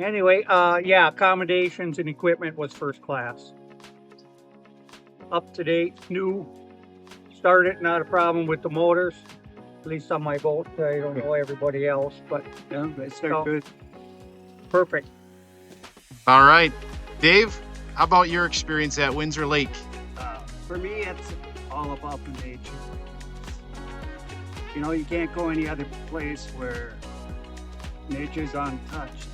Anyway, yeah, accommodations and equipment was first class. Up to date, new, started, not a problem with the motors. At least on my boat. I don't know everybody else, but Yeah, they start So- good. perfect. All right, Dave, how about your experience at Windsor Lake? For me, it's all about the nature. You know, you can't go any other place where nature's untouched.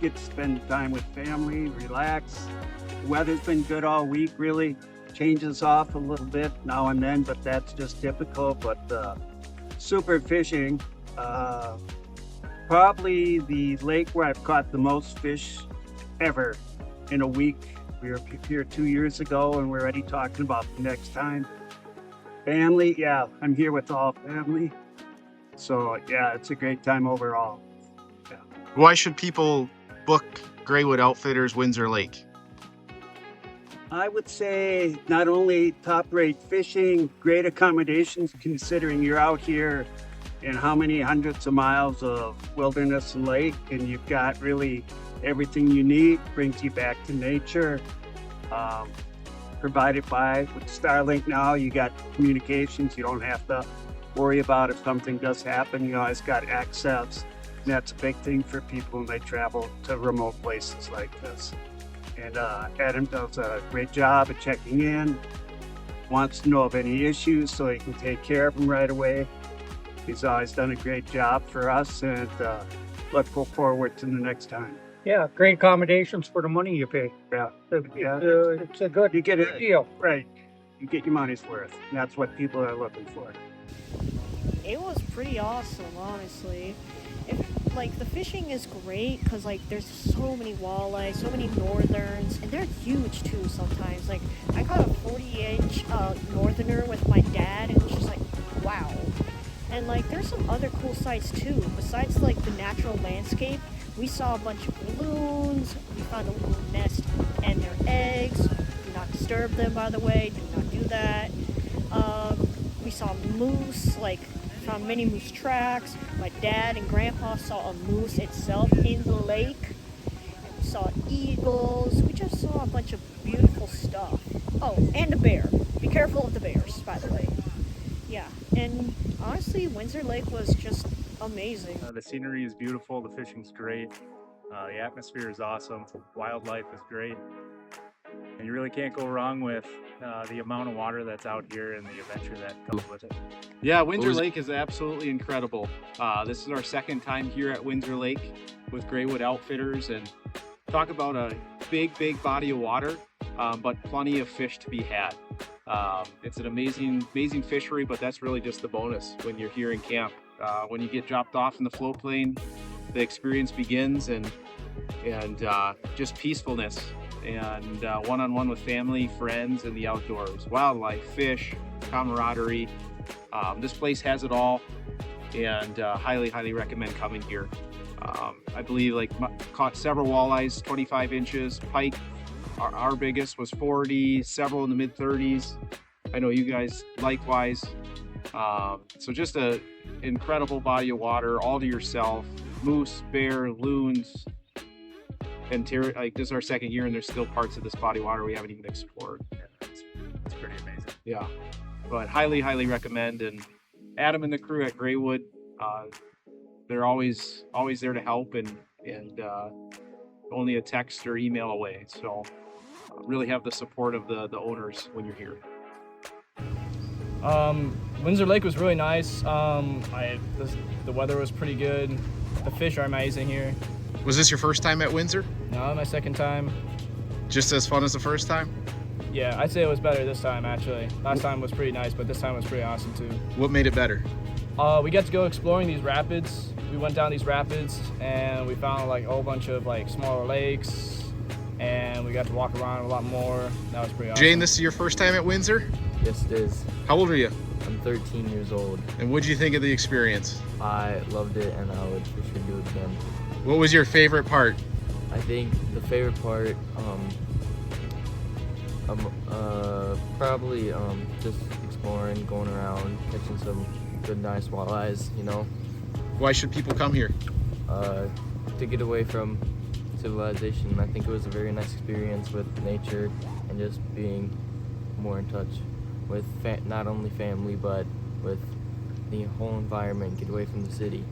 Get to spend time with family, relax. The weather's been good all week, really. Changes off a little bit now and then, but that's just typical. But super fishing. Probably the lake where I've caught the most fish ever in a week. We were here 2 years ago and we're already talking about the next time. Family, yeah, I'm here with all family. So yeah, it's a great time overall. Why should people book Graywood Outfitters Windsor Lake? I would say not only top-rate fishing, great accommodations considering you're out here in how many hundreds of miles of wilderness and lake, and you've got really everything you need, brings you back to nature. Provided by with Starlink now, you got communications. You don't have to worry about if something does happen. You always got access. And that's a big thing for people when they travel to remote places like this. And Adam does a great job at checking in, wants to know of any issues so he can take care of them right away. He's always done a great job for us, and look forward to the next time. Yeah, great accommodations for the money you pay. Yeah, yeah. It's a good You get good it deal. right. You get your money's worth. And that's what people are looking for. It was pretty awesome, honestly. Like the fishing is great because like there's so many walleye, so many northerns, and they're huge too sometimes. Like I caught a 40-inch northerner with my dad, and it was just like, wow. And like there's some other cool sights too. Besides like the natural landscape, we saw a bunch of loons. We found a loon nest and their eggs. Do not disturb them, by the way. Do not do that. We saw moose, like found many moose tracks. My dad and grandpa saw a moose itself in the lake. And we saw eagles. We just saw a bunch of beautiful stuff. Oh, and a bear. Be careful of the bears, by the way. Yeah, and honestly, Windsor Lake was just amazing. The scenery is beautiful, the fishing's great, the atmosphere is awesome, wildlife is great, and you really can't go wrong with the amount of water that's out here and the adventure that comes with it. Yeah, Windsor Lake is absolutely incredible. This is our second time here at Windsor Lake with Graywood Outfitters, and talk about a big body of water, but plenty of fish to be had. It's an amazing fishery, but that's really just the bonus when you're here in camp. When you get dropped off in the float plane, the experience begins, and just peacefulness and one-on-one with family, friends, and the outdoors, wildlife, fish, camaraderie. This place has it all, and highly recommend coming here. I believe caught several walleyes, 25 inches, pike. Our biggest was 40, several in the mid 30s. I know you guys likewise. So just a incredible body of water all to yourself. Moose, bear, loons, and this is our second year, and there's still parts of this body of water we haven't even explored. Yeah, it's pretty amazing. Yeah, but highly recommend. And Adam and the crew at Graywood, they're always there to help, and only a text or email away. So really have the support of the owners when you're here. Windsor Lake was really nice. The weather was pretty good. The fish are amazing here. Was this your first time at Windsor? No, my second time. Just as fun as the first time? Yeah, I'd say it was better this time actually. Last time was pretty nice, but this time was pretty awesome too. What made it better? We got to go exploring these rapids. We went down these rapids and we found like a whole bunch of like smaller lakes, and we got to walk around a lot more. That was pretty awesome. Jane, this is your first time at Windsor? Yes, it is. How old are you? I'm 13 years old. And what did you think of the experience? I loved it, and I would for sure do it again. What was your favorite part? I think the favorite part, probably just exploring, going around, catching some good, nice walleyes. You know, Why should people come here? to get away from civilization. I think it was a very nice experience with nature and just being more in touch with not only family but with the whole environment, get away from the city.